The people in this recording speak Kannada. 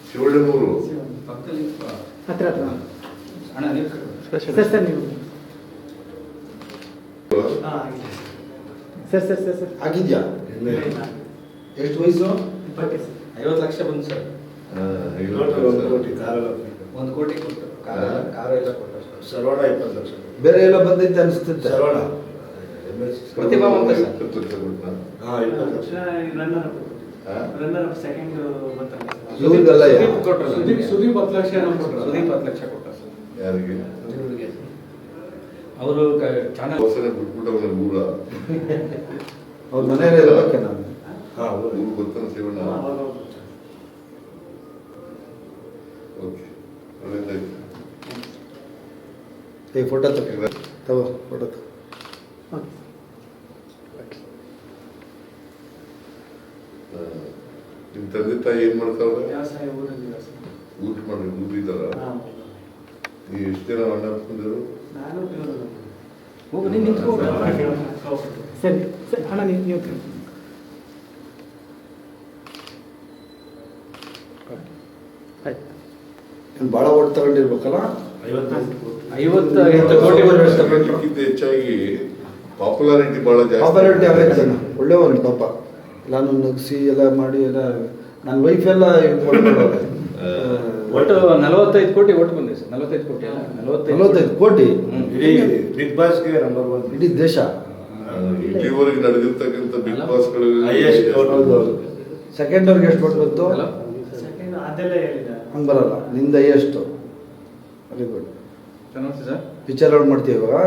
ಶಿವಳ್ಳನೂರು ಹತ್ರ ಅಣ್ಣ ನೀವು ಸರ್ ನೀವು ಸರ್ ಆಗಿದ್ಯಾ ಎಷ್ಟು ವಯಸ್ಸು? 50 ಲಕ್ಷ ಬಂದು ಸರ್. 1 ಕೋಟಿ ಕಾರೆಲ್ಲ 1 ಕೋಟಿ ಕೊಟ್ಟು ಕಾರ ಎಲ್ಲ ಕೊಟ್ಟು ಸರ್. ಸರ್ವಣ 20 ಲಕ್ಷ. ಬೇರೆ ಎಲ್ಲ ಬಂದೈತೆ ಅನಿಸ್ತೈತೆ. ಸರ್ವಣ ಪ್ರತಿಭಾವಂತ ಸರ್. 20 ಲಕ್ಷ ಕೊಟ್ಟ. 20 ಲಕ್ಷ. ರನ್ನರ್ ಸೆಕೆಂಡ್ ಇವ್ರಿಗೆಲ್ಲ ಸುದೀಪ್ 10 ಲಕ್ಷ ಸುದೀಪ್ 10 ಲಕ್ಷ ಕೊಟ್ಟ ಸರ್. ಯಾರಿಗೆ? ಅವರು ಚಾನಲ್ ಹೊಸನೆ ಬಿಟ್ಬಿಟ್ಟವನ ಊರ. ಅವ್ರ ಮನೆಯಲ್ಲೇ ಇರಬೇಕೆ ನಾನು. ಊರು ಗೊತ್ತಾನ ಶಿವಣ್ಣ. ಓಕೆ, ಒಳ್ಳೆದಾಯ್ತು. ಫೋಟೋ ತಗೋ ಫೋಟೋ ತಗೋ. ನಿಮ್ಮ ತಂದೆ ತಾಯಿ ಏನ್ ಮಾಡ್ತಾವ್ರೆ? ವ್ಯವಸಾಯ ಊರಲ್ಲಿ ಊಟ ಮಾಡಿ ಊರಿದಾರ? ನೀವು ಎಷ್ಟು ಜನ ಅಣ್ಣ ಹಾಕೊಂಡಿರು? ನಾನು ಹೋಗು ನೀನು ನಿಂತ್ಕೋ. ಸರಿ ಸರಿ ಅಣ್ಣ ನೀವು ನೀನು ಭಾಳ ಓಟ್ ತಗೊಂಡಿರ್ಬೇಕಲ್ಲ. 58 ಕೋಟಿ ಅದಕ್ಕಿಂತ ಹೆಚ್ಚಾಗಿ ಪಾಪ್ಯುಲಾರಿಟಿ ಬಹಳ ಪಾಪ್ಯುಲಾರಿಟಿ ಜಾಸ್ತಿ. ಆಗೈತೆ ಒಳ್ಳೆಯವನು ಪಾಪ. ನಾನು ನಗಿಸಿ ಎಲ್ಲ ಮಾಡಿ ಎಲ್ಲ ನನ್ನ ವೈಫ್ ಎಲ್ಲ ಒಟ್ಟು 45 ಕೋಟಿ ಒಟ್ಟು ಬಂದಿದೆ ಸರ್. 45 ಕೋಟಿ ಅಲ್ಲ 45 ಕೋಟಿ ಬಿಗ್ ಬಾಸ್ಗೆ ನಂಬರ್ 1 ಇಡೀ ದೇಶ. ಇಲ್ಲಿವರೆಗೆ ನಡೆದಿರ್ತಕ್ಕಂಥ ಬಿಗ್ ಬಾಸ್ಗಳು ಹೌದು. ಸೆಕೆಂಡ್ ಅವ್ರಿಗೆ ಎಷ್ಟು ಕೊಟ್ಟು ಬಂತು? ಸೆಕೆಂಡ್ ಅದೆಲ್ಲ ಹೇಳಿದ ಹಂಗೆ ಬರಲ್ಲ. ನಿಂದ ಎಷ್ಟು? Very good. ಚೆನ್ನಾಗಿ ಸರ್. ಪಿಕ್ಚರ್ ಔಟ್ ಮಾಡ್ತೀವಿ ಇವಾಗ.